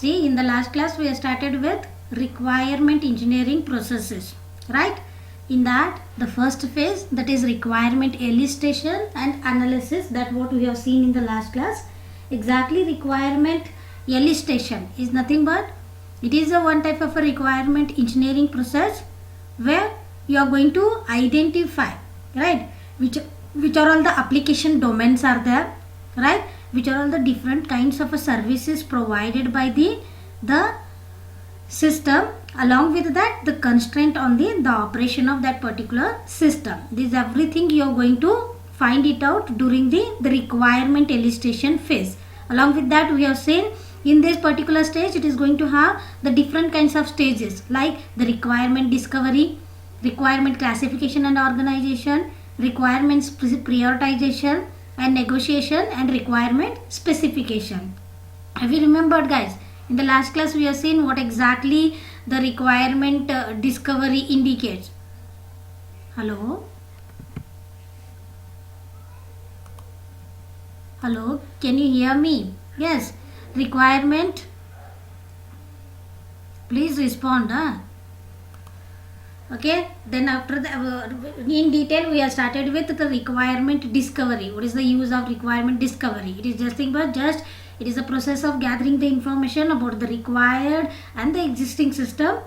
See, in the last class we have started with requirement engineering processes, right? In that, the first phase, that is requirement elicitation and analysis, that what we have seen in the last class. Exactly, requirement elicitation is nothing but it is a one type of a requirement engineering process where you are going to identify, right, which are all the application domains are there, right, which are all the different kinds of services provided by the system, along with that the constraint on the operation of that particular system. This everything you are going to find it out during the requirement elicitation phase. Along with that, we have seen in this particular stage it is going to have the different kinds of stages like the requirement discovery, requirement classification and organization, requirements prioritization and negotiation, and requirement specification. Have you remembered, guys? In the last class we have seen what exactly the requirement discovery indicates. Hello, can you hear me? Yes, requirement, please respond. Okay, then after the in detail we have started with the requirement discovery. What is the use of requirement discovery? It is just it is a process of gathering the information about the required and the existing system,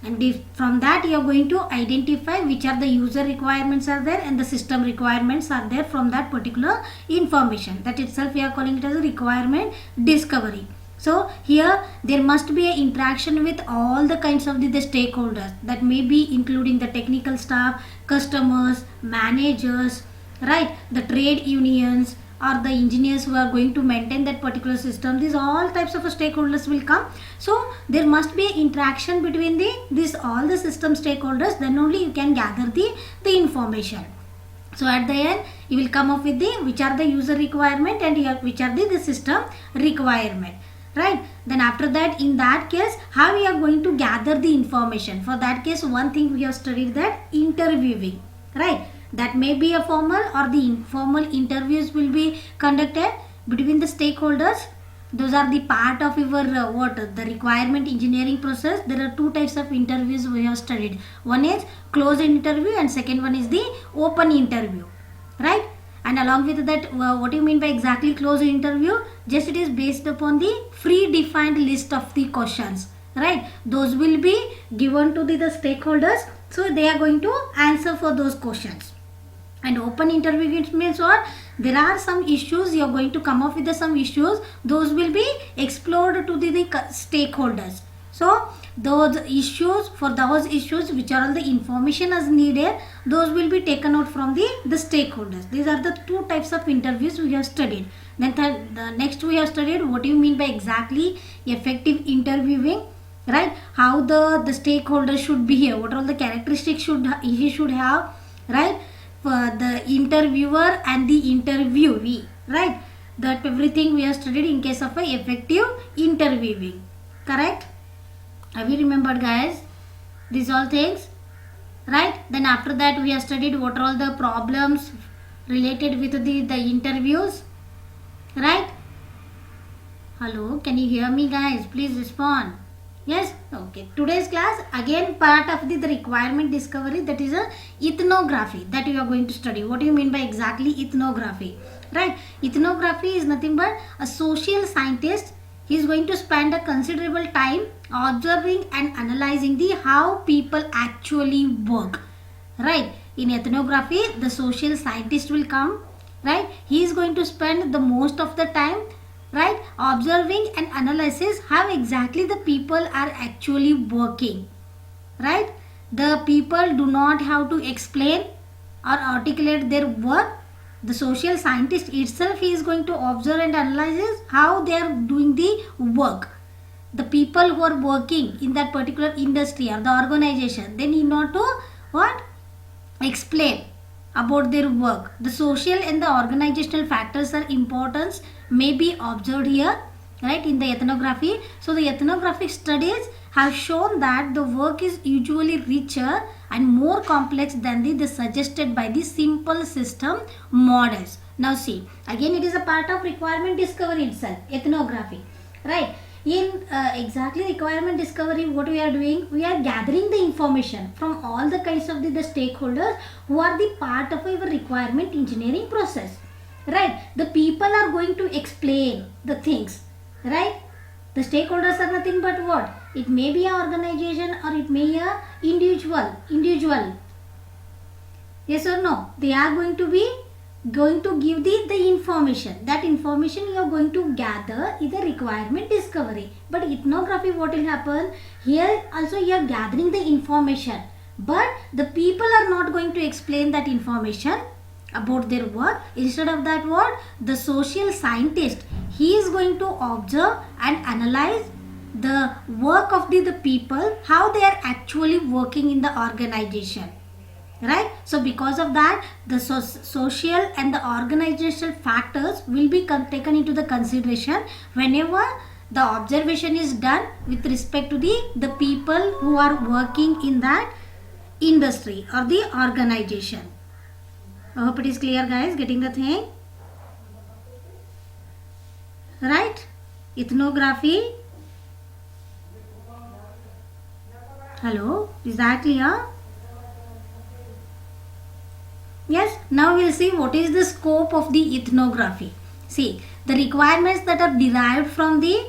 and from that you are going to identify which are the user requirements are there and the system requirements are there from that particular information. That itself we are calling it as a requirement discovery. So here there must be an interaction with all the kinds of the stakeholders, that may be including the technical staff, customers, managers, right, the trade unions or the engineers who are going to maintain that particular system. These all types of stakeholders will come. So there must be interaction between all the system stakeholders, then only you can gather the information. So at the end you will come up with which are the user requirement and which are the system requirement, right? Then after that, in that case, how we are going to gather the information? For that case, one thing we have studied, that interviewing, right? That may be a formal or the informal interviews will be conducted between the stakeholders. Those are the part of your the requirement engineering process. There are two types of interviews we have studied. One is closed interview and second one is the open interview, right? And along with that, what do you mean by exactly closed interview? Just it is based upon the predefined list of the questions, right? Those will be given to the stakeholders, so they are going to answer for those questions. And open interview means what? There are some issues, you are going to come up with some issues, those will be explored to the stakeholders. So those issues, for those issues which are all the information as needed, those will be taken out from the stakeholders. These are the two types of interviews we have studied. Then the next we have studied what do you mean by exactly effective interviewing, right? How the stakeholder should behave, what are all the characteristics he should have, right? For the interviewer and the interviewee, right? That everything we have studied in case of a effective interviewing, correct? Have you remembered, guys, these all things, right? Then after that we have studied what are all the problems related with the interviews, right? Hello, can you hear me, guys? Please respond. Yes, okay. Today's class again part of the requirement discovery, that is a ethnography that you are going to study. What do you mean by exactly ethnography, right? Ethnography is nothing but a social scientist. He is going to spend a considerable time observing and analyzing how people actually work, right? In ethnography, the social scientist will come, right? He is going to spend the most of the time, right, observing and analysis how exactly the people are actually working, right? The people do not have to explain or articulate their work. The social scientist itself, he is going to observe and analyze how they are doing the work. The people who are working in that particular industry or the organization, they need not to what? Explain about their work. The social and the organizational factors are importance may be observed here, right, in the ethnography. So the ethnographic studies have shown that the work is usually richer and more complex than the suggested by the simple system models. Now see, again it is a part of requirement discovery itself, ethnography, right? In exactly requirement discovery, what we are doing, we are gathering the information from all the kinds of the stakeholders who are the part of our requirement engineering process, right? The people are going to explain the things, right? The stakeholders are nothing but what? It may be an organization or it may be a individual. Yes or no? They are going to give the information. That information you are going to gather is a requirement discovery. But ethnography, what will happen? Here also you are gathering the information. But the people are not going to explain that information about their work. Instead of that, what? The social scientist, he is going to observe and analyze the work of the people, how they are actually working in the organization. Right? So because of that, the social and the organizational factors will be taken into the consideration whenever the observation is done with respect to the people who are working in that industry or the organization. I hope it is clear, guys, getting the thing right? Ethnography. Hello, is that clear? Yes, now we will see what is the scope of the ethnography. See, the requirements that are derived from the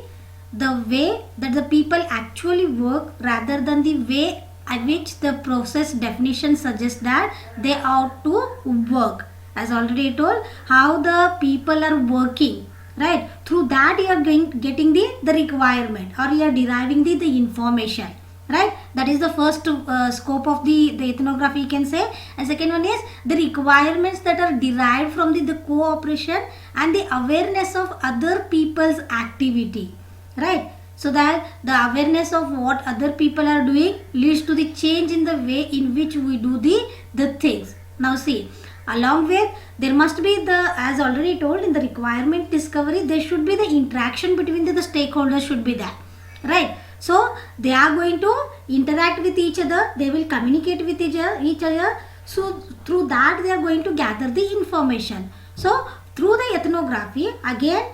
way that the people actually work rather than the way at which the process definition suggests that they ought to work. As already told, how the people are working, right? Through that you are getting the requirement, or you are deriving the information. Right, that is the first scope of the ethnography, you can say. And second one is the requirements that are derived from the cooperation and the awareness of other people's activity, right? So that the awareness of what other people are doing leads to the change in the way in which we do the things. Now see, along with, there must be the, as already told, in the requirement discovery, there should be the interaction between the stakeholders should be there, right? So they are going to interact with each other, they will communicate with each other. So through that they are going to gather the information. So through the ethnography, again,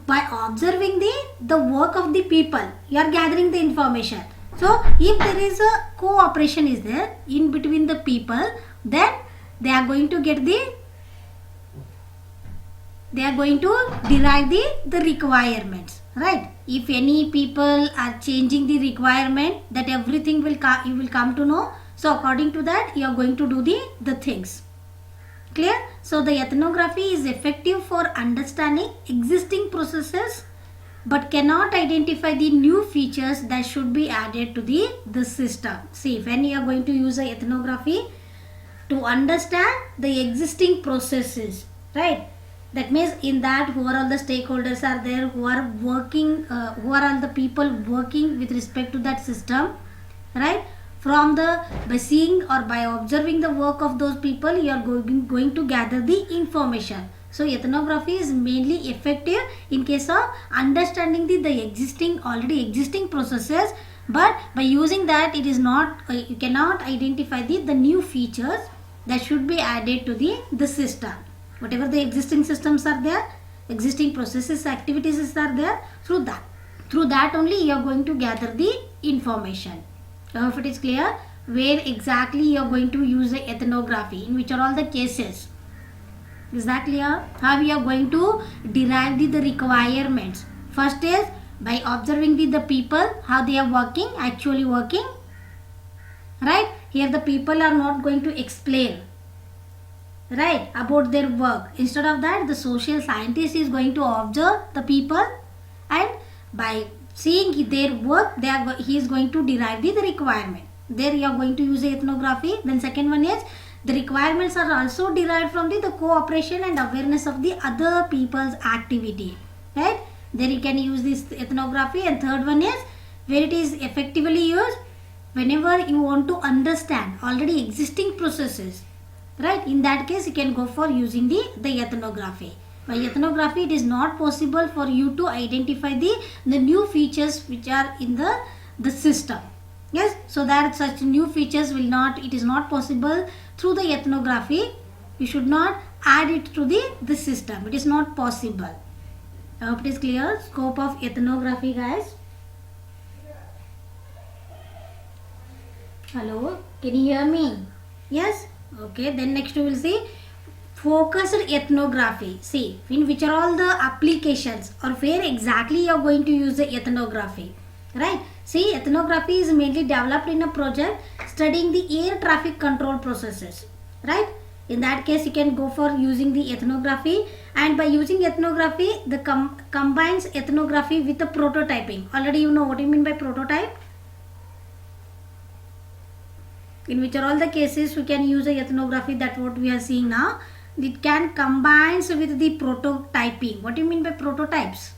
by observing the work of the people, you are gathering the information. So if there is a cooperation is there in between the people, then they are going to get they are going to derive the requirements, right? If any people are changing the requirement, that everything will you will come to know. So according to that, you are going to do the things. Clear? So the ethnography is effective for understanding existing processes but cannot identify the new features that should be added to the system. See, when you are going to use a ethnography to understand the existing processes, right? That means in that, who are all the stakeholders are there, who are working, who are all the people working with respect to that system, right? From by seeing or by observing the work of those people, you are going to gather the information. So ethnography is mainly effective in case of understanding the already existing processes, but by using that, it is not, you cannot identify the new features that should be added to the system. Whatever the existing systems are there, existing processes, activities are there, through that only you are going to gather the information. I hope it is clear where exactly you are going to use the ethnography, in which are all the cases. Is that clear? How we are going to derive the requirements. First is by observing the people, how they are working, actually working, right? Here the people are not going to explain, right, about their work. Instead of that, the social scientist is going to observe the people, and by seeing their work, he is going to derive the requirement. There you are going to use ethnography. Then second one is the requirements are also derived from the cooperation and awareness of the other people's activity, right? There you can use this ethnography. And third one is where it is effectively used whenever you want to understand already existing processes, right? In that case, you can go for using the ethnography. By ethnography, it is not possible for you to identify the new features which are in the system. Yes, so that such new features it is not possible through the ethnography. You should not add it to the system. It is not possible. I hope it is clear. Scope of ethnography, guys. Hello, can you hear me? Yes? Okay, then next we will see focused ethnography. See, in which are all the applications or where exactly you are going to use the ethnography. Right? See, ethnography is mainly developed in a project studying the air traffic control processes. Right? In that case, you can go for using the ethnography, and by using ethnography, the combines ethnography with the prototyping. Already you know what you mean by prototype. In which are all the cases we can use a ethnography, that what we are seeing now. It can combines with the prototyping. What do you mean by prototypes?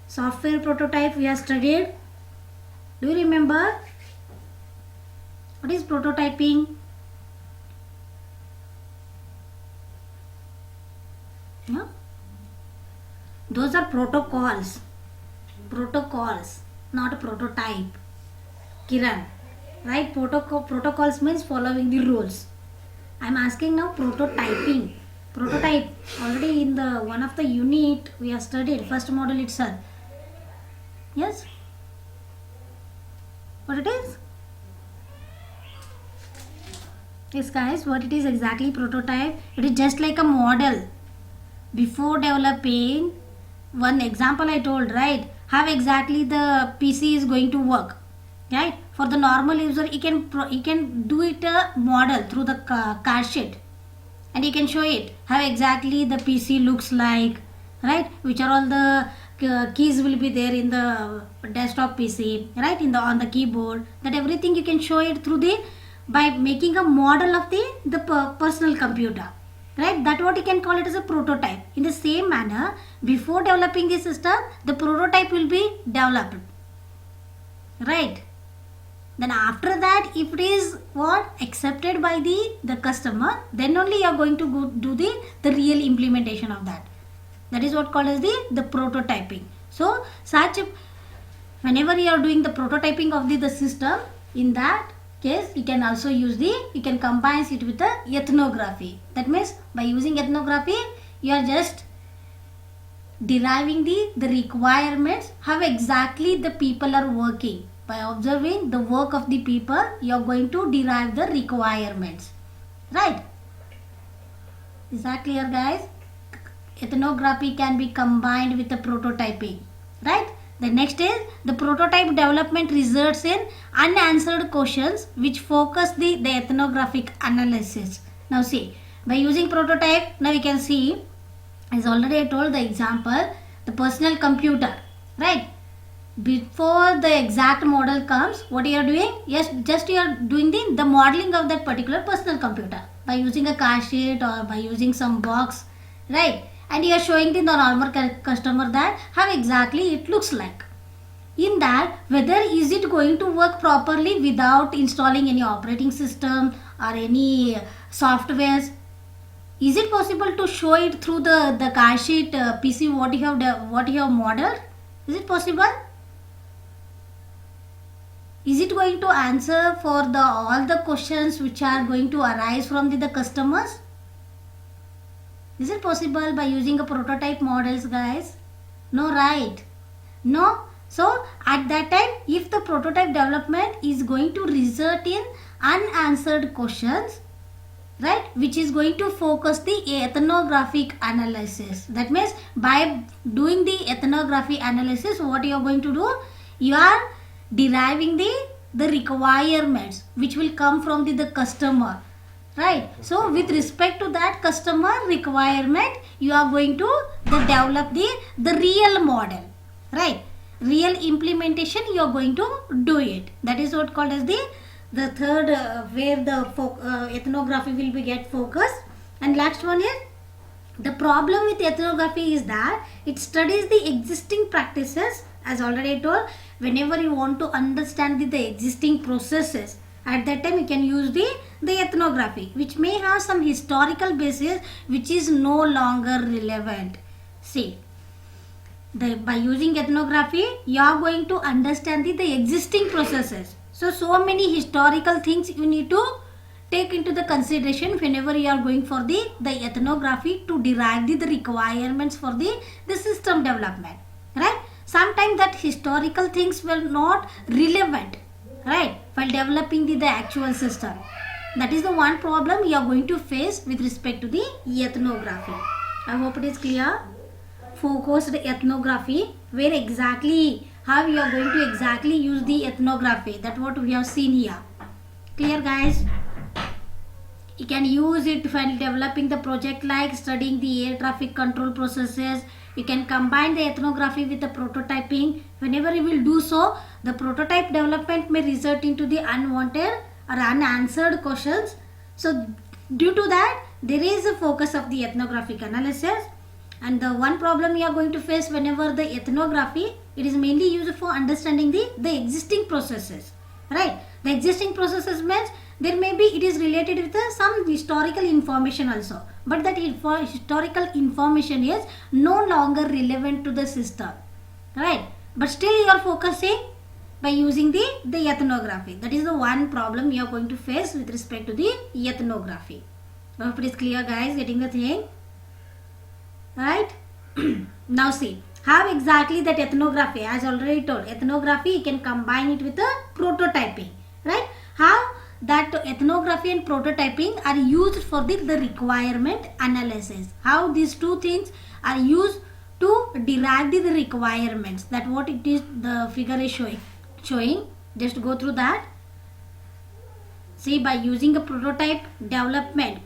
Software prototype we have studied. Do you remember? What is prototyping? No? Those are protocols. Protocols, not prototype. Kiran. Right? Protocols means following the rules. I am asking now prototyping. Prototype. Already in the one of the unit we have studied, first model itself. Yes? What it is? Yes guys, what it is exactly prototype? It is just like a model. Before developing, one example I told, right? How exactly the PC is going to work. Right? For the normal user, you can do it a model through the card sheet, and you can show it how exactly the PC looks like, right? Which are all the keys will be there in the desktop PC, right? In the on the keyboard, that everything you can show it through the by making a model of the personal computer, right? That what you can call it as a prototype. In the same manner, before developing the system, the prototype will be developed, right? Then after that, if it is what accepted by the customer, then only you are going to go do the real implementation of that. That is what called as the prototyping. So such whenever you are doing the prototyping of the system, in that case you can also use you can combine it with the ethnography. That means by using ethnography, you are just deriving the requirements, how exactly the people are working. By observing the work of the people, you are going to derive the requirements, right? Is that clear guys? Ethnography can be combined with the prototyping, right? The next is the prototype development results in unanswered questions which focus the ethnographic analysis. Now see, by using prototype, now we can see, as already I told the example, the personal computer, right? Before the exact model comes, what you are doing? Yes, just you are doing the modeling of that particular personal computer by using a card sheet or by using some box, right? And you are showing the normal customer that how exactly it looks like. In that, whether is it going to work properly without installing any operating system or any softwares. Is it possible to show it through the card sheet PC what you have modeled? Is it possible? Is it going to answer for all the questions which are going to arise from the customers? Is it possible by using a prototype models guys? No, right? No. So at that time, if the prototype development is going to result in unanswered questions, right, which is going to focus the ethnographic analysis. That means by doing the ethnography analysis, what you are going to do? You are deriving the requirements which will come from the customer, right? So with respect to that customer requirement, you are going to develop the real model, right? Real implementation you are going to do it. That is what called as the third where the ethnography will be get focused. And last one is the problem with ethnography is that it studies the existing practices. As already told, whenever you want to understand the existing processes, at that time you can use the ethnography, which may have some historical basis which is no longer relevant. See, by using ethnography, you are going to understand the existing processes. So many historical things you need to take into the consideration whenever you are going for the ethnography to derive the requirements for the system development, right? Sometimes that historical things were not relevant, right? while developing the actual system. That is the one problem you are going to face with respect to the ethnography. I hope it is clear. Focused ethnography, where exactly how you are going to exactly use the ethnography, that what we have seen here. Clear guys? You can use it while developing the project like studying the air traffic control processes. You can combine the ethnography with the prototyping. Whenever you will do so, the prototype development may result into the unwanted or unanswered questions. So due to that, there is a focus of the ethnographic analysis. And the one problem you are going to face whenever the ethnography, it is mainly used for understanding the existing processes. Right? The existing processes means there may be it is related with some historical information also, but that historical information is no longer relevant to the system, right? But still you are focusing by using the ethnography. That is the one problem you are going to face with respect to the ethnography. I hope it is clear guys, getting the thing right? Now see how exactly that ethnography, as already told, ethnography you can combine it with the prototyping, right? How that ethnography and prototyping are used for the requirement analysis. How these two things are used to derive the requirements. That what it is, the figure is showing. Just go through that. See, by using a prototype development,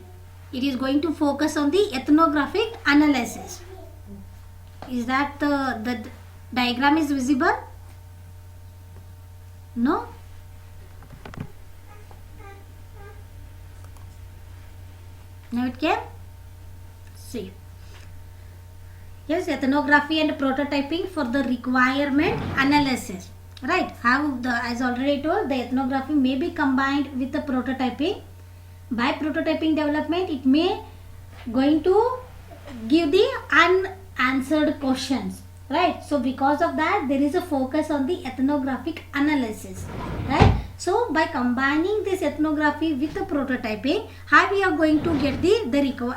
it is going to focus on the ethnographic analysis. Is that the diagram is visible? No? Now it came? See. Yes, ethnography and prototyping for the requirement analysis. Right? How as already told, the ethnography may be combined with the prototyping. By prototyping development, it may going to give the unanswered questions. Right? So because of that, there is a focus on the ethnographic analysis. Right? So by combining this ethnography with the prototyping, how we are going to get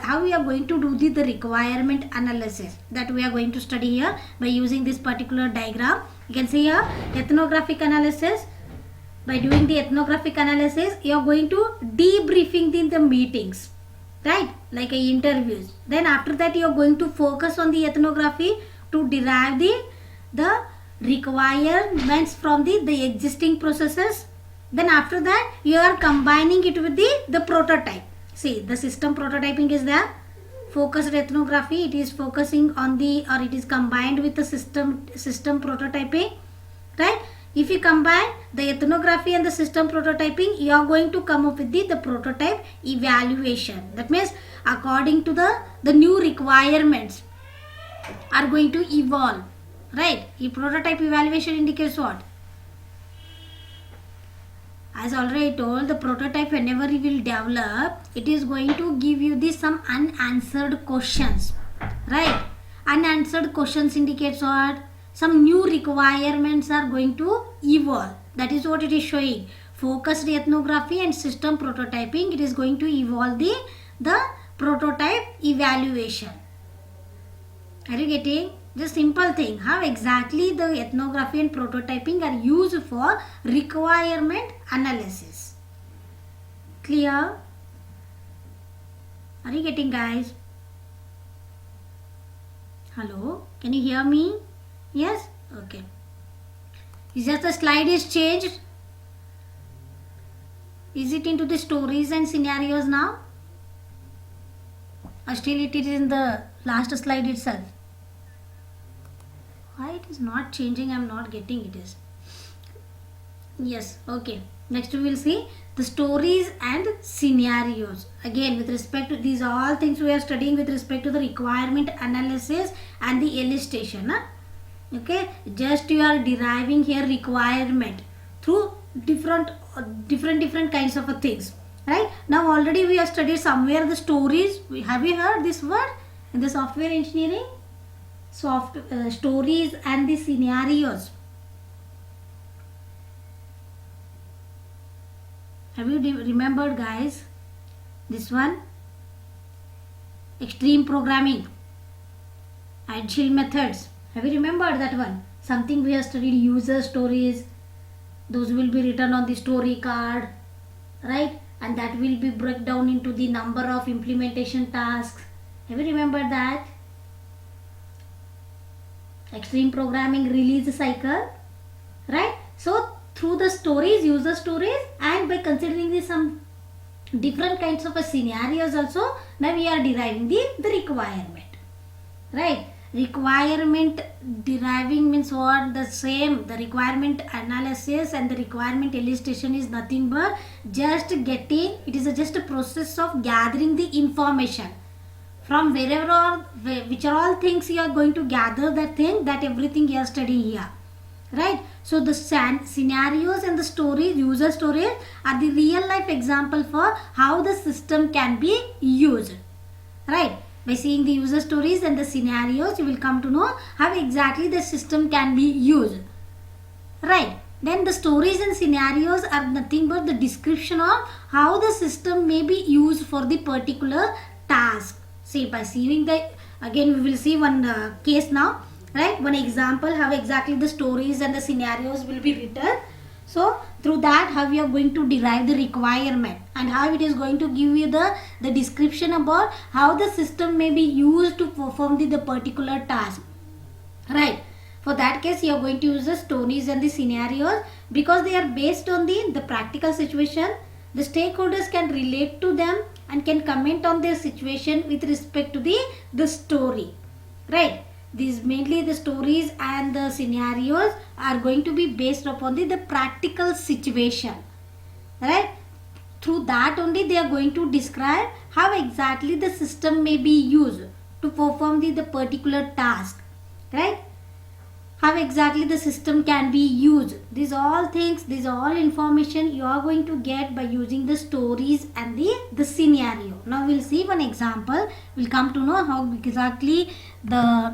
how we are going to do the requirement analysis, that we are going to study here by using this particular diagram. You can see here ethnographic analysis. By doing the ethnographic analysis, you are going to debriefing in the meetings, right? Like interviews. Then after that, you are going to focus on the ethnography to derive the requirements from the existing processes. Then after that, you are combining it with the prototype. See, the system prototyping is there. Focused ethnography, it is focusing on it is combined with the system prototyping, right? If you combine the ethnography and the system prototyping, you are going to come up with the prototype evaluation. That means according to the new requirements are going to evolve, right? The prototype evaluation indicates what? As already told, the prototype whenever you will develop, it is going to give you some unanswered questions, right? Unanswered questions indicates what? Some new requirements are going to evolve. That is what it is showing. Focused ethnography and system prototyping, it is going to evolve the prototype evaluation. Are you getting? Just simple thing. How exactly the ethnography and prototyping are used for requirement analysis. Clear? Are you getting guys? Hello? Can you hear me? Yes? Okay. Is just the slide is changed? Is it into the stories and scenarios now? Or still it is in the last slide itself? Why it is not changing? I am not getting it is. Yes, okay. Next we will see the stories and scenarios. Again, with respect to these all things we are studying with respect to the requirement analysis and the illustration. Huh? Okay, just you are deriving here requirement through different kinds of things, right? Now already we have studied somewhere the stories. Have you heard this word in the software engineering? Stories and the scenarios. Have you remembered guys this one? Extreme programming, agile methods. Have you remembered that one? Something we have studied, user stories, those will be written on the story card, right? And that will be broken down into the number of implementation tasks. Have you remembered that? Extreme programming release cycle, right? So through the stories, user stories, and by considering the some different kinds of scenarios also, now we are deriving the requirement, right? Requirement deriving means what? The same, the requirement analysis and the requirement illustration is nothing but just getting, it is just a process of gathering the information from wherever or which are all things you are going to gather that thing, that everything you are studying here, right? So the scenarios and the stories, user stories, are the real life example for how the system can be used, right? By seeing the user stories and the scenarios, you will come to know how exactly the system can be used, right? Then the stories and scenarios are nothing but the description of how the system may be used for the particular task. See, by seeing the, again we will see one case now, right? One example how exactly the stories and the scenarios will be written. So through that, how we are going to derive the requirement and how it is going to give you the description about how the system may be used to perform the particular task, right? For that case, you are going to use the stories and the scenarios because they are based on the practical situation. The stakeholders can relate to them and can comment on their situation with respect to the story, right? These mainly the stories and the scenarios are going to be based upon the practical situation, right? Through that only they are going to describe how exactly the system may be used to perform the particular task, right? How exactly the system can be used. These all things, these all information you are going to get by using the stories and the scenario. Now we'll see one example. We'll come to know how exactly the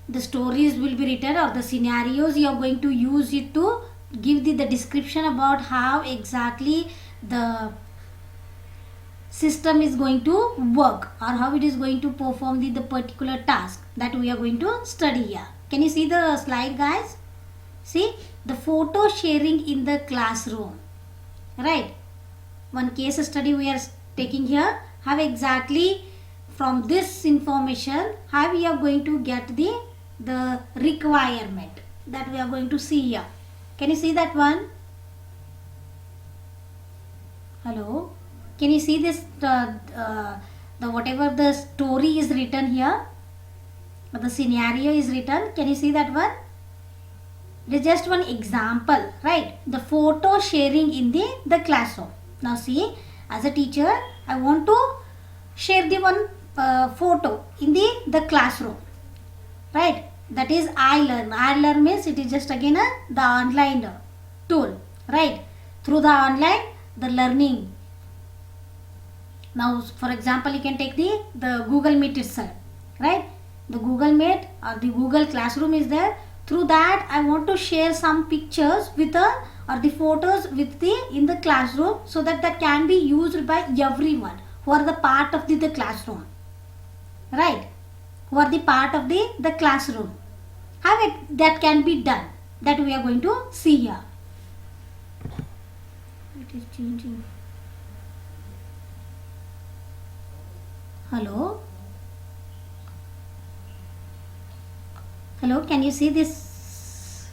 the stories will be written or the scenarios you are going to use it to give the description about how exactly the system is going to work or how it is going to perform the particular task that we are going to study here. Can you see the slide, guys? See the photo sharing in the classroom, right? One case study we are taking here. How exactly from this information how we are going to get the requirement that we are going to see here. Can you see that one? Hello? Can you see this the whatever the story is written here or the scenario is written? Can you see that one? It is just one example, right? The photo sharing in the classroom. Now see, as a teacher I want to share the one photo in the classroom, right? That is iLearn. iLearn means it is just again the online tool, right? Through the online the learning. Now for example you can take the Google Meet itself, right? The Google Meet or the Google Classroom is there. Through that I want to share some pictures with or the photos with in the classroom so that can be used by everyone who are the part of the classroom, right? Who are the part of the classroom. How that can be done, that we are going to see here. It is changing. Hello? Hello, can you see this?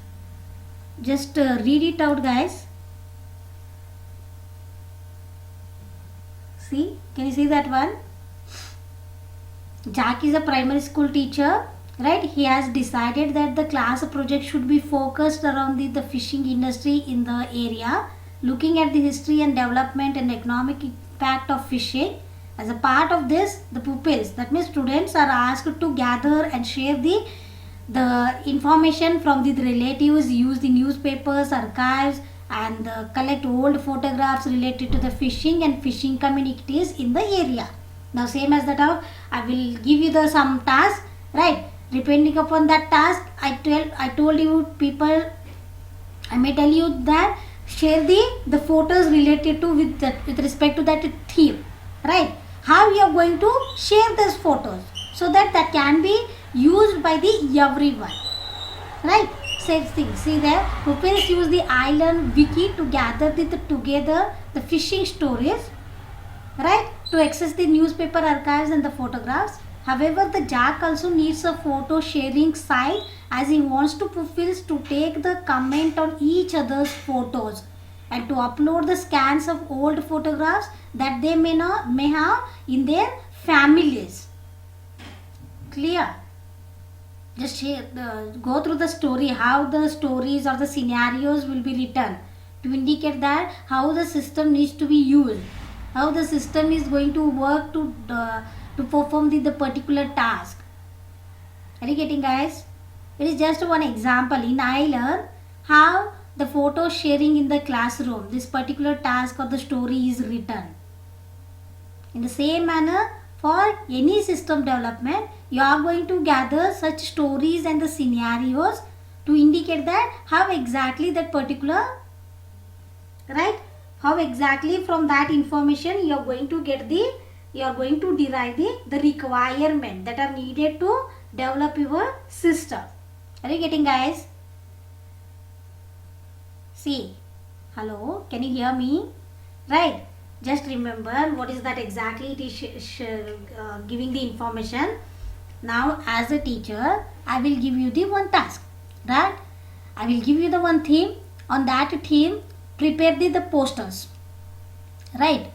Just read it out, guys. See, can you see that one? Jack is a primary school teacher, right? He has decided that the class project should be focused around the fishing industry in the area, looking at the history and development and economic impact of fishing. As a part of this, the pupils, that means students, are asked to gather and share the information from the relatives, use the newspapers, archives, and collect old photographs related to the fishing and fishing communities in the area. Now same as that how I will give you some task, right? Depending upon that task, I told you people, I may tell you that share the photos related to with respect to that theme, right? How you are going to share those photos so that can be used by the everyone, right? same thing. See there, pupils use the iLearn wiki to gather together the fishing stories, right, to access the newspaper archives and the photographs. However, the Jack also needs a photo sharing site as he wants to pupils to take the comment on each other's photos and to upload the scans of old photographs that they may have in their families. Clear? Just go through the story, how the stories or the scenarios will be written to indicate that how the system needs to be used, how the system is going to work to perform the particular task. Are you getting, guys? It is just one example in iLearn how the photo sharing in the classroom, this particular task or the story is written. In the same manner, for any system development, you are going to gather such stories and the scenarios to indicate that how exactly that particular, right, how exactly from that information you are going to get you are going to derive the requirement that are needed to develop your system. Are you getting, guys? See, hello, can you hear me? Right, just remember what is that exactly it is giving the information. Now as a teacher, I will give you the one task, right? I will give you the one theme. On that theme, prepare the posters, right?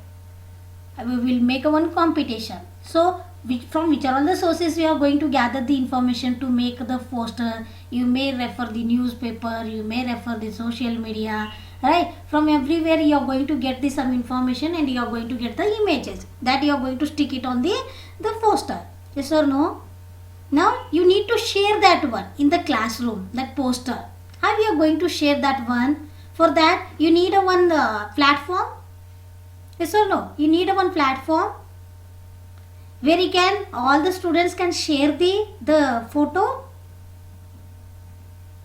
We will make a one competition. So from which are all the sources you are going to gather the information to make the poster? You may refer the newspaper, you may refer the social media, right? From everywhere you are going to get some information and you are going to get the images that you are going to stick it on the poster. Yes or no? Now you need to share that one in the classroom, that poster. How you are going to share that one? For that you need a one platform. Yes or no? You need a one platform where you can, all the students can share the photo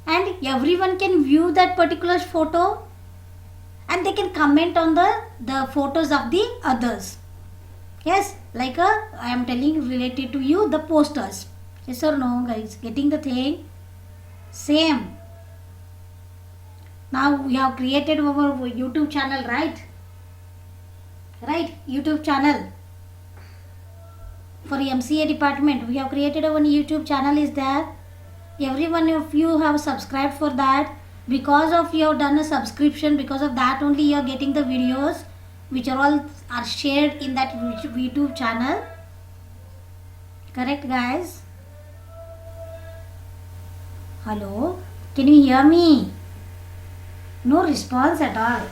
and everyone can view that particular photo and they can comment on the photos of the others. Yes, like I am telling related to you the posters. Yes or no, guys? Getting the thing? Same. Now we have created our YouTube channel, right? Right, YouTube channel. For MCA department, we have created our YouTube channel is there. Every one of you have subscribed for that. Because of you have done a subscription, because of that only you are getting the videos which are all are shared in that YouTube channel. Correct, guys? Hello, can you hear me? No response at all.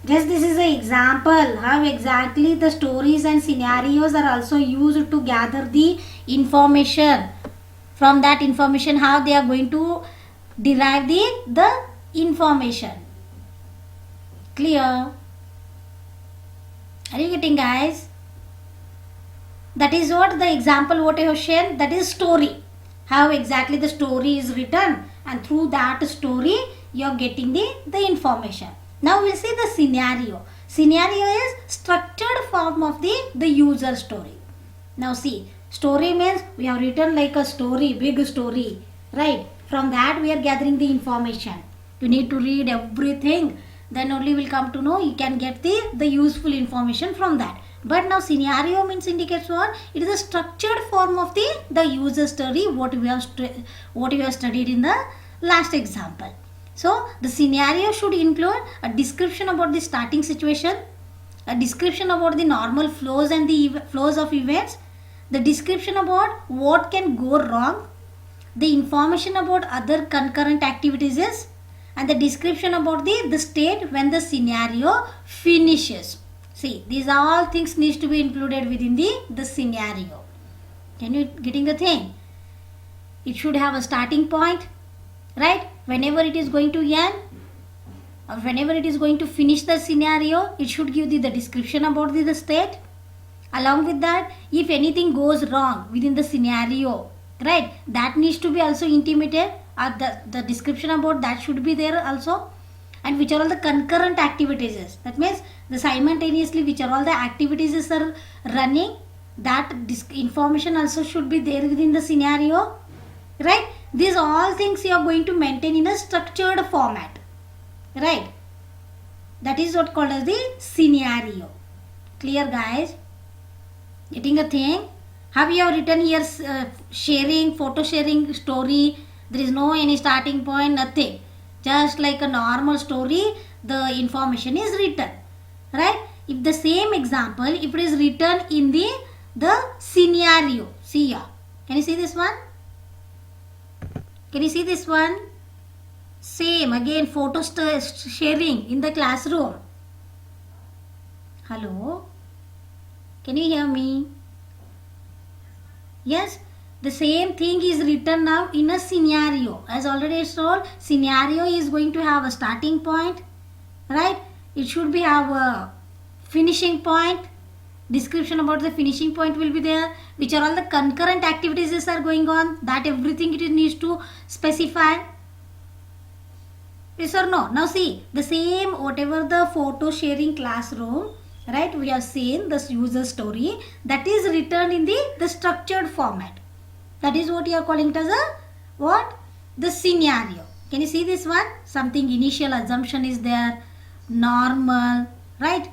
Just this is an example how exactly the stories and scenarios are also used to gather the information. From that information, how they are going to derive the information. Clear? Are you getting, guys? That is what the example what I have shared, that is story. How exactly the story is written and through that story you are getting the information. Now we'll see the scenario. Scenario is structured form of the user story. Now see, story means we have written like a story, big story, right? From that we are gathering the information. You need to read everything, then only will come to know you can get the useful information from that. But now scenario means indicates what? It is a structured form of the user story what we have studied in the last example. So the scenario should include a description about the starting situation, a description about the normal flows and the flows of events, the description about what can go wrong, the information about other concurrent activities is, and the description about the state when the scenario finishes. See, these are all things needs to be included within the scenario. Can you getting the thing? It should have a starting point, right? Whenever it is going to end or whenever it is going to finish the scenario, it should give the description about the state. Along with that, if anything goes wrong within the scenario, right, that needs to be also intimated. The description about that should be there also. And which are all the concurrent activities is. That means the simultaneously which are all the activities are running, that information also should be there within the scenario, right? These all things you are going to maintain in a structured format, right? That is what called as the scenario. Clear, guys? Getting a thing? Have you written here sharing, photo sharing story? There is no any starting point, nothing. Just like a normal story, the information is written, right? If the same example, if it is written in the scenario, see here. Can you see this one? Can you see this one? Same again, photo sharing in the classroom. Hello? Can you hear me? Yes, the same thing is written now in a scenario. As already told, scenario is going to have a starting point, right? It should be have a finishing point. Description about the finishing point will be there, which are all the concurrent activities that are going on, that everything it needs to specify. Yes or no? Now see, the same whatever the photo sharing classroom, right, we have seen this user story that is written in the structured format. That is what you are calling it as a what? The scenario. Can you see this one? Something initial assumption is there, normal, right?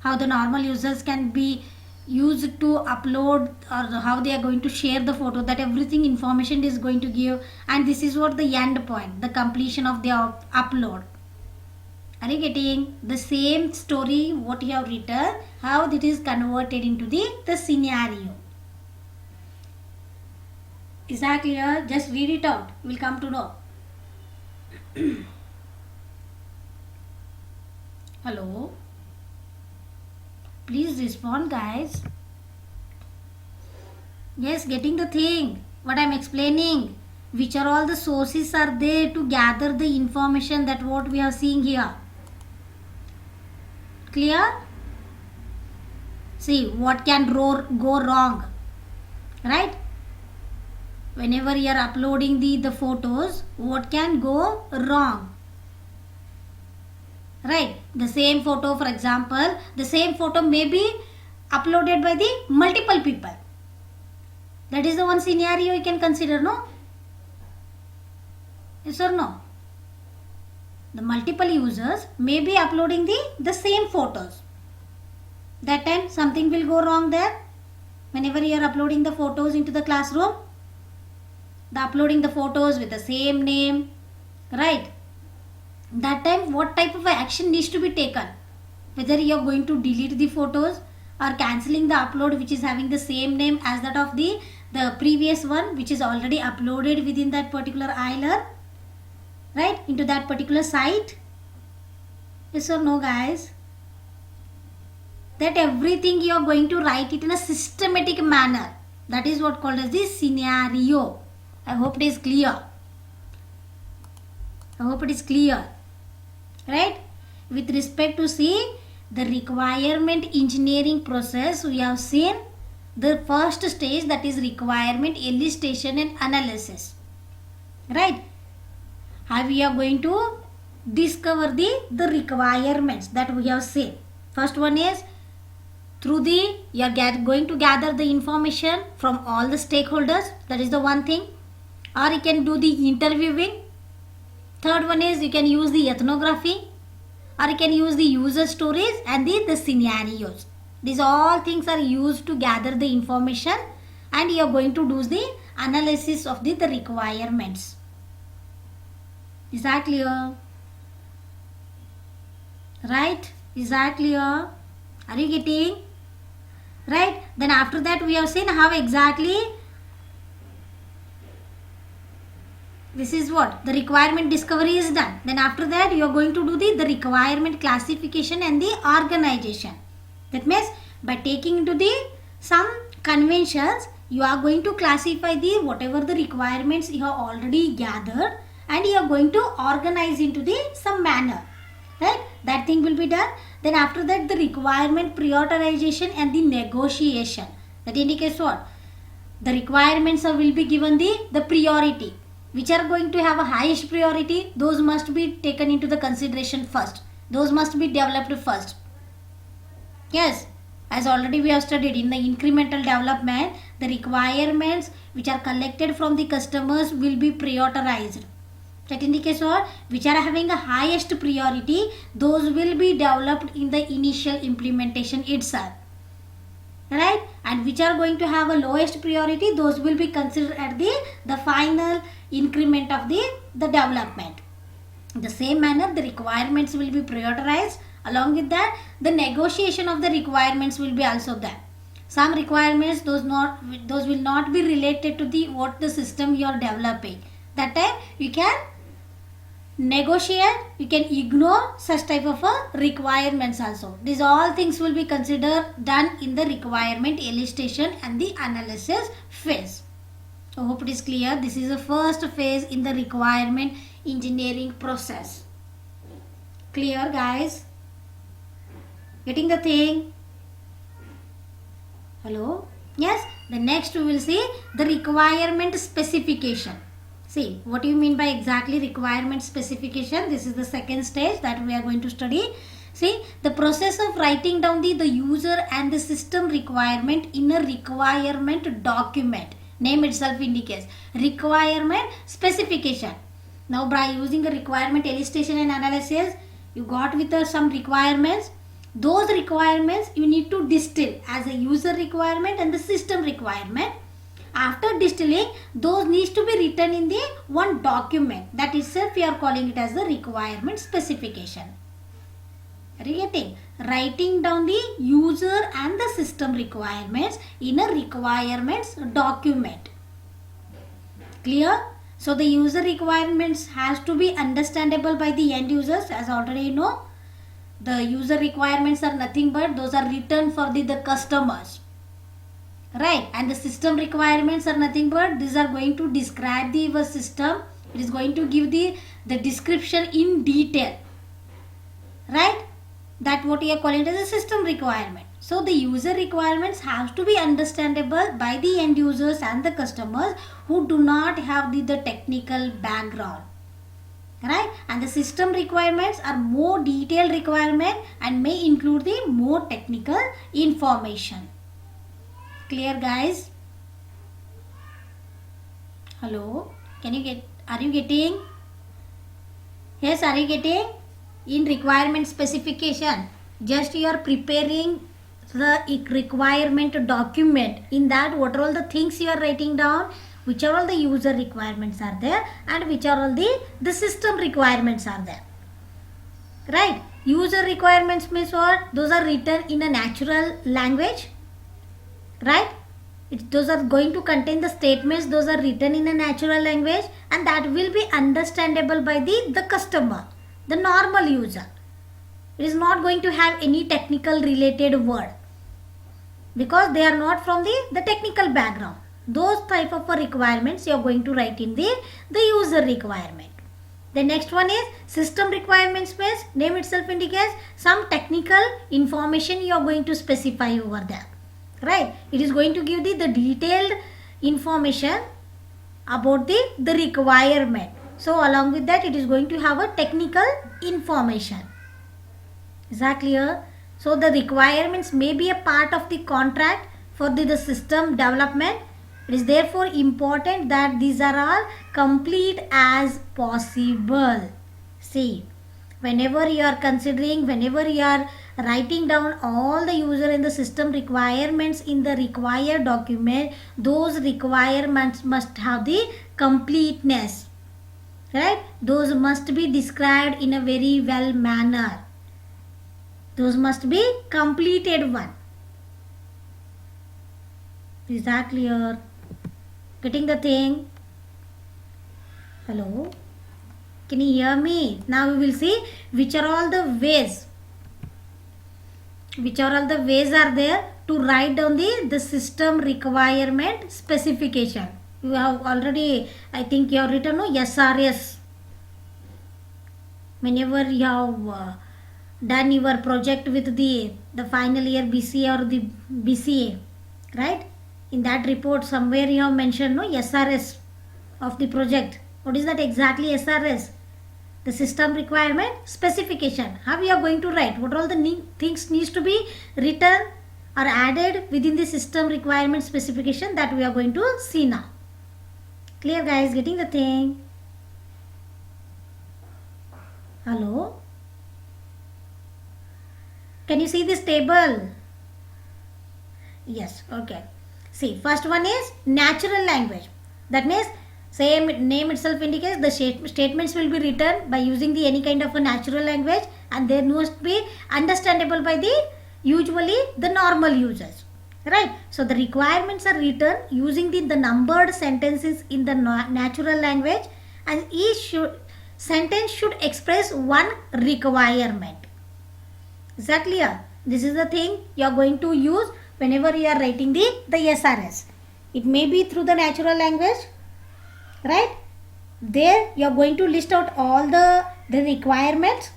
How the normal users can be used to upload, or how they are going to share the photo, that everything information is going to give, and this is what the end point, the completion of the upload. Are you getting the same story what you have written, how it is converted into the scenario? Is that clear? Just read it out, you will come to know. Hello? Please respond, guys. Yes, getting the thing, what I am explaining, which are all the sources are there to gather the information, that what we are seeing here. Clear? See, what can go wrong, right? Whenever you are uploading the photos, what can go wrong? Right, the same photo, for example, the same photo may be uploaded by the multiple people. That is the one scenario you can consider, no? Yes or no? The multiple users may be uploading the same photos. That time something will go wrong there. Whenever you are uploading the photos into the classroom, the uploading the photos with the same name, right? That time what type of action needs to be taken? Whether you are going to delete the photos or cancelling the upload which is having the same name as that of the previous one which is already uploaded within that particular iLearn, right, into that particular site. Yes or no, guys? That everything you are going to write it in a systematic manner. That is what called as the scenario. I hope it is clear. I hope it is clear. Right? With respect to see the requirement engineering process, we have seen the first stage, that is requirement elicitation and analysis. Right? How we are going to discover the requirements that we have seen. First one is through you are going to gather the information from all the stakeholders. That is the one thing. Or you can do the interviewing. Third one is you can use the ethnography, or you can use the user stories and the scenarios. These all things are used to gather the information, and you are going to do the analysis of the requirements. Is that clear? Right? Is that clear? Are you getting? Right? Then after that we have seen how exactly this is what the requirement discovery is done. Then after that you are going to do the requirement classification and the organization. That means by taking into some conventions, you are going to classify whatever the requirements you have already gathered, and you are going to organize into some manner. Right? That thing will be done. Then after that the requirement prioritization and the negotiation. That indicates what? The requirements will be given the priority. Which are going to have a highest priority, those must be taken into the consideration first. Those must be developed first. Yes. As already we have studied in the incremental development, the requirements which are collected from the customers will be prioritized. That in the case of which are having a highest priority, those will be developed in the initial implementation itself. Right? And which are going to have a lowest priority, those will be considered at the final increment of the development. In the same manner, the requirements will be prioritized. Along with that, the negotiation of the requirements will be also there. Some requirements, those will not be related to the what the system you are developing. That time you can negotiate, you can ignore such type of requirements also. These all things will be considered done in the requirement elicitation and the analysis phase. I hope it is clear. This is the first phase in the requirement engineering process. Clear, guys? Getting the thing? Hello? Yes? The next we will see the requirement specification. See, what do you mean by exactly requirement specification? This is the second stage that we are going to study. See, the process of writing down the user and the system requirement in a requirement document. Name itself indicates requirement specification. Now by using a requirement elicitation and analysis, you got with some requirements. Those requirements you need to distill as a user requirement and the system requirement. After distilling, those needs to be written in the one document. That itself we are calling it as the requirement specification. Are you getting? Writing down the user and the system requirements in a requirements document. Clear? So the user requirements has to be understandable by the end users, as already you know. The user requirements are nothing but those are written for the customers. Right? And the system requirements are nothing but these are going to describe the system. It is going to give the description in detail. Right? That what we are calling as a system requirement. So the user requirements have to be understandable by the end users and the customers who do not have the technical background. Right? And the system requirements are more detailed requirement and may include the more technical information. Clear, guys? Hello? Are you getting? Yes, are you getting? In requirement specification, just you are preparing the requirement document. In that, what are all the things you are writing down, which are all the user requirements are there and which are all the system requirements are there. Right? User requirements means what? Those are written in a natural language. Right? Those are going to contain the statements. Those are written in a natural language and that will be understandable by the customer, the normal user. It is not going to have any technical related word because they are not from the technical background. Those type of requirements you are going to write in the user requirement. The next one is system requirements means name itself indicates some technical information you are going to specify over there. Right? It is going to give the detailed information about the requirement. So along with that, it is going to have a technical information. Is that clear? So the requirements may be a part of the contract for the system development. It is therefore important that these are all complete as possible. See, whenever you are considering, whenever you are writing down all the user and the system requirements in the required document, those requirements must have the completeness. Right? Those must be described in a very well manner. Those must be completed one. Is that clear? Getting the thing? Hello? Can you hear me? Now we will see which are all the ways. Which are all the ways are there to write down the system requirement specification. You have already, I think you have written SRS. Whenever you have done your project with the final year BCA or the BCA, right? In that report somewhere you have mentioned SRS of the project. What is that exactly SRS? The system requirement specification. How we are going to write? What all the things needs to be written are added within the system requirement specification that we are going to see now. Clear guys, getting the thing? Hello? Can you see this table? Yes, okay. See, first one is natural language. That means same name itself indicates the statements will be written by using the any kind of a natural language, and they must be understandable by the usually the normal users. Right? So the requirements are written using the numbered sentences in the natural language, and each sentence should express one requirement. Is that clear? This is the thing you are going to use whenever you are writing the SRS. It may be through the natural language, right? There you are going to list out all the requirements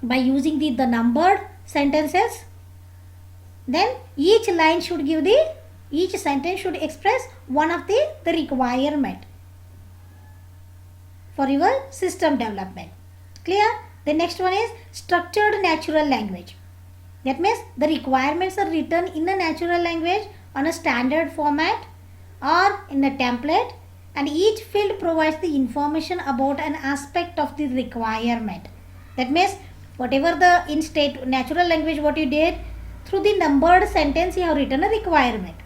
by using the numbered sentences. Then each line should give each sentence should express one of the requirement for your system development. Clear? The next one is structured natural language. That means the requirements are written in a natural language on a standard format or in a template, and each field provides the information about an aspect of the requirement. That means whatever the natural language what you did, through the numbered sentence you have written a requirement.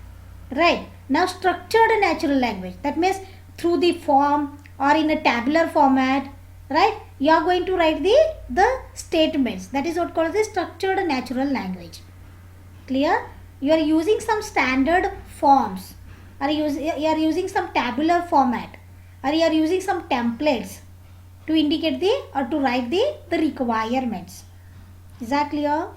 Right? Now structured natural language. That means through the form or in a tabular format, right? You are going to write the statements. That is what called the structured natural language. Clear? You are using some standard forms, or you are using some tabular format, or you are using some templates to indicate or to write the requirements. Is that clear?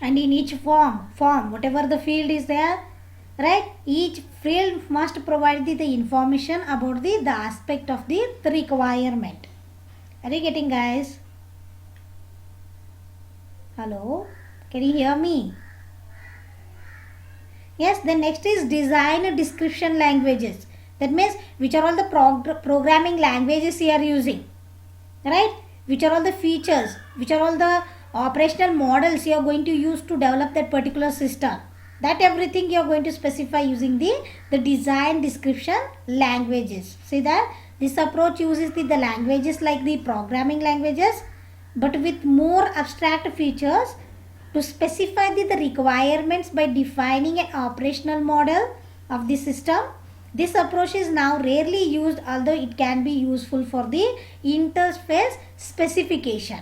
And in each form, whatever the field is there, right, each field must provide the information about the aspect of the requirement. Are you getting, guys? Hello, can you hear me? Yes. The next is design description languages. That means which are all the programming languages you are using, right? Which are all the features, which are all the operational models you are going to use to develop that particular system. That everything you are going to specify using the design description languages. See that this approach uses the languages like the programming languages, but with more abstract features to specify the requirements by defining an operational model of the system. This approach is now rarely used, although it can be useful for the interface specification.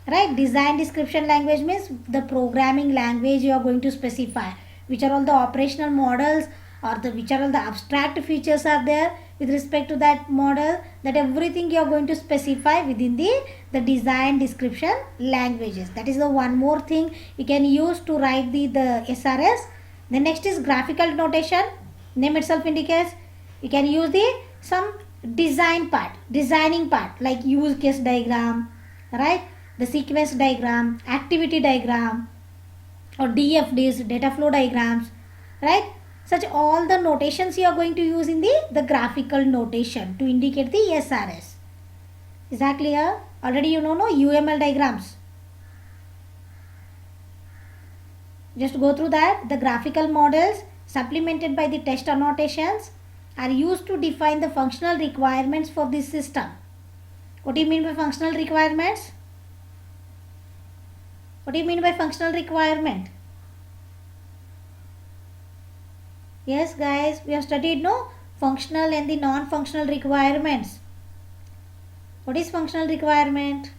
Right? Design description language means the programming language you are going to specify, which are all the operational models, or which are all the abstract features are there with respect to that model. That everything you are going to specify within the design description languages. That is the one more thing you can use to write the SRS. The next is graphical notation. Name itself indicates you can use some designing part like use case diagram, right? The sequence diagram, activity diagram, or DFDs, data flow diagrams, right? Such all the notations you are going to use in the graphical notation to indicate the SRS. Is that clear? Already you know, no? UML diagrams. Just go through that. The graphical models supplemented by the text annotations are used to define the functional requirements for this system. What do you mean by functional requirements? What do you mean by functional requirement? Yes, guys, we have studied functional and the non-functional requirements. What is functional requirement?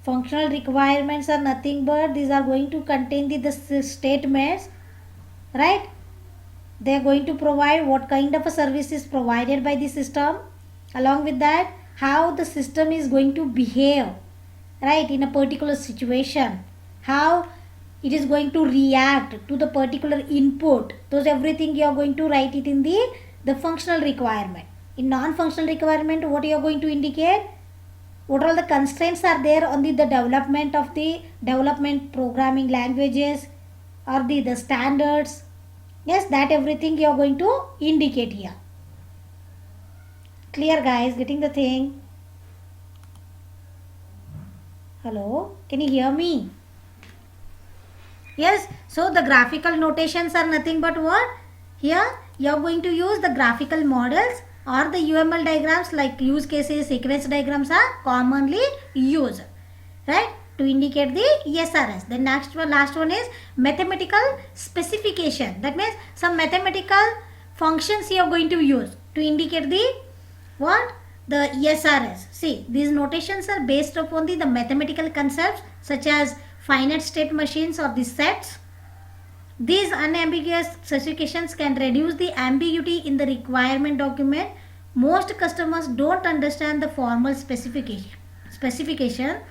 Functional requirements are nothing but these are going to contain the statements, right? They are going to provide what kind of a service is provided by the system. Along with that, how the system is going to behave, right, in a particular situation, how it is going to react to the particular input. Those everything you are going to write it in the functional requirement. In non-functional requirement, what you are going to indicate, what all the constraints are there on the development of the development programming languages or the standards. Yes, that everything you are going to indicate here. Clear, guys? Getting the thing? Hello, can you hear me? Yes, so the graphical notations are nothing but what? Here you are going to use the graphical models or the UML diagrams, like use cases, sequence diagrams are commonly used, right, to indicate the SRS. The next one, last one is mathematical specification. That means some mathematical functions you are going to use to indicate the what? The SRS. See, these notations are based upon the mathematical concepts such as finite state machines or the sets. These unambiguous specifications can reduce the ambiguity in the requirement document. Most customers don't understand the formal specification.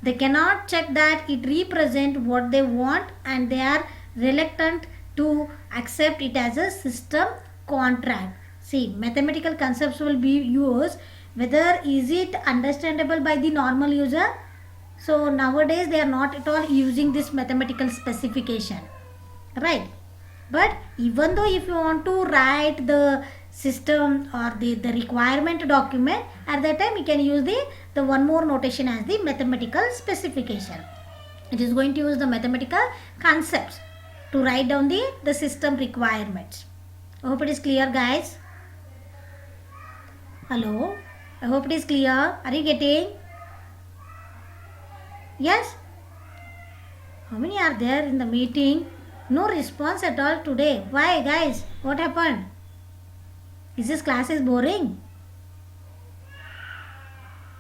They cannot check that it represents what they want, and they are reluctant to accept it as a system contract. See, mathematical concepts will be used, whether is it understandable by the normal user. So nowadays they are not at all using this mathematical specification, right? But even though if you want to write the system or the requirement document, at that time you can use the one more notation as the mathematical specification. It is going to use the mathematical concepts to write down the system requirements. I hope it is clear, guys. Hello, I hope it is clear. Are you getting? Yes? How many are there in the meeting? No response at all today. Why, guys? What happened? Is this class is boring?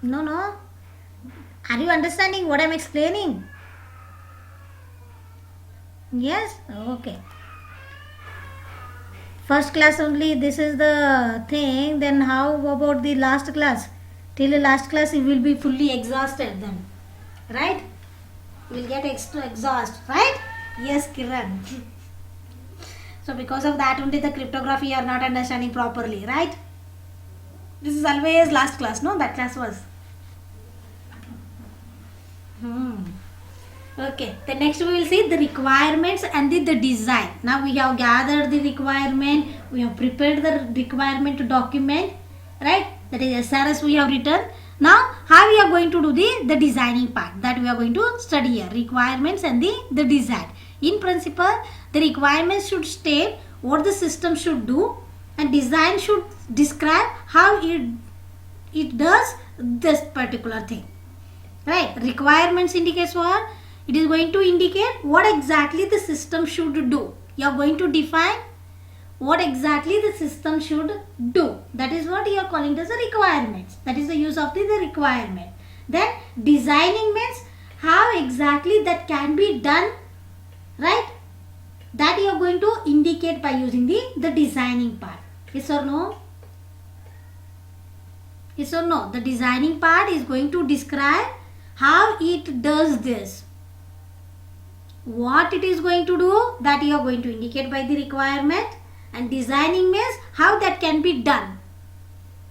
No. Are you understanding what I am explaining? Yes? Okay. First class only, this is the thing. Then how about the last class? Till the last class you will be fully exhausted then. Right? You will get exhaust. Right? Yes, Kiran. So because of that only the cryptography you are not understanding properly. Right? This is always last class. No? That class was. Okay, the next we will see the requirements and the design. Now we have gathered the requirement, we have prepared the requirement document, right? That is SRS we have written. Now how we are going to do the designing part, that we are going to study here, requirements and the design. In principle, the requirements should state what the system should do, and design should describe how it does this particular thing. Right? Requirements indicates what? It is going to indicate what exactly the system should do. You are going to define what exactly the system should do. That is what you are calling as the requirements. That is the use of the requirement. Then designing means how exactly that can be done. Right? That you are going to indicate by using the designing part. Yes or no? Yes or no? The designing part is going to describe how it does this. What it is going to do, that you are going to indicate by the requirement, and designing means how that can be done,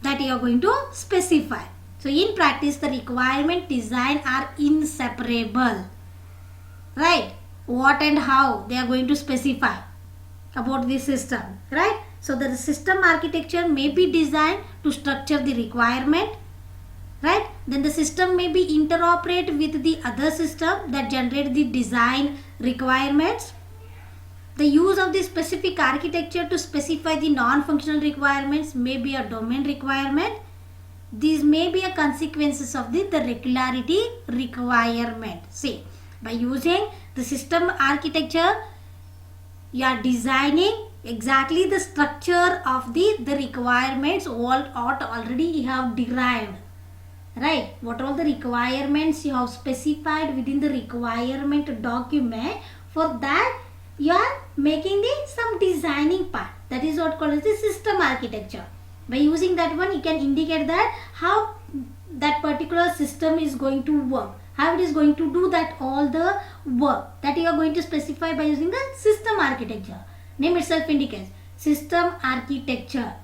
that you are going to specify. So in practice the requirement design are inseparable, right? What and how they are going to specify about the system, right? So the system architecture may be designed to structure the requirement, right? Then the system may be interoperate with the other system that generate the design requirements. The use of the specific architecture to specify the non-functional requirements may be a domain requirement. These may be a consequences of the regularity requirement. See, by using the system architecture, you are designing exactly the structure of the requirements already you have derived. Right, what all the requirements you have specified within the requirement document, for that you are making some designing part. That is what called as the system architecture. By using that one, you can indicate that how that particular system is going to work, how it is going to do that all the work, that you are going to specify by using the system architecture. Name itself indicates system architecture.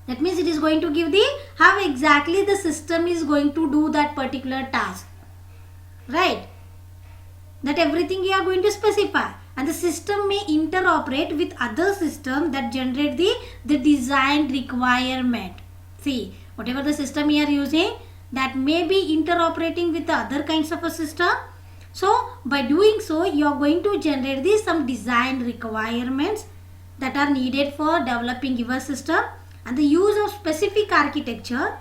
That means it is going to give the how exactly the system is going to do that particular task. Right? That everything you are going to specify. And the system may interoperate with other systems that generate the design requirement. See, whatever the system you are using, that may be interoperating with the other kinds of a system. So by doing so, you are going to generate these some design requirements that are needed for developing your system, and the use of specific architecture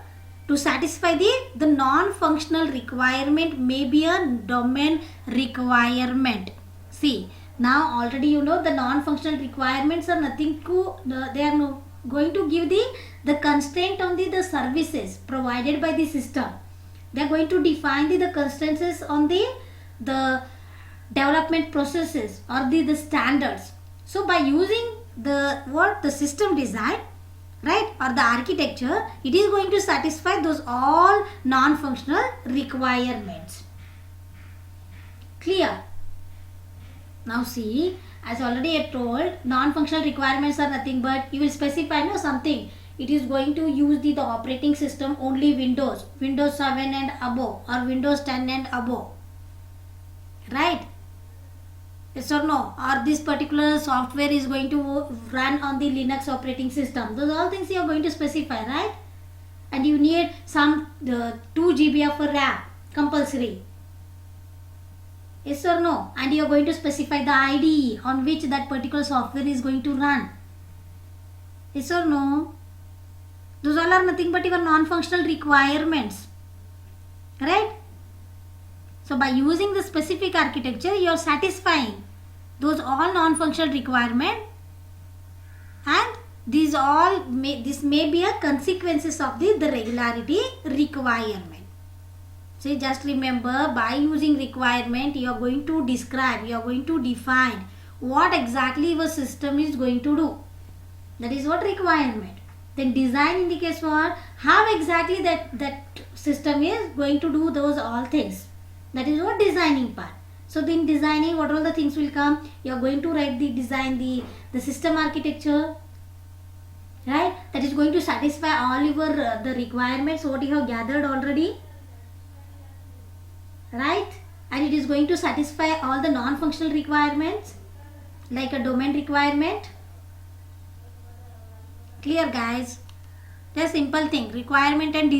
to satisfy the non-functional requirement may be a domain requirement. See, now already you know the non-functional requirements are nothing to, they are no, going to give the constraint on the services provided by the system. They are going to define the constraints on the development processes or the standards. So by using the system design, right, or the architecture, it is going to satisfy those all non-functional requirements. Clear? Now see, as already I told, non-functional requirements are nothing but you will specify something. It is going to use the operating system only Windows 7 and above, or Windows 10 and above, right? Yes or no? Or this particular software is going to run on the Linux operating system. Those all things you are going to specify, right? And you need some 2 GB of RAM compulsory. Yes or no? And you are going to specify the IDE on which that particular software is going to run. Yes or no? Those all are nothing but your non-functional requirements, right? So by using the specific architecture, you are satisfying those all non-functional requirements, and these all this may be a consequences of the regularity requirement. So just remember, by using requirement, you are going to describe, you are going to define what exactly your system is going to do. That is what requirement. Then design indicates what, how exactly that system is going to do those all things. That is what designing part. So in designing, what all the things will come? You are going to write the design, the system architecture, right? That is going to satisfy all your the requirements what you have gathered already, right? And it is going to satisfy all the non-functional requirements like a domain requirement. Clear guys? Just simple thing, requirement and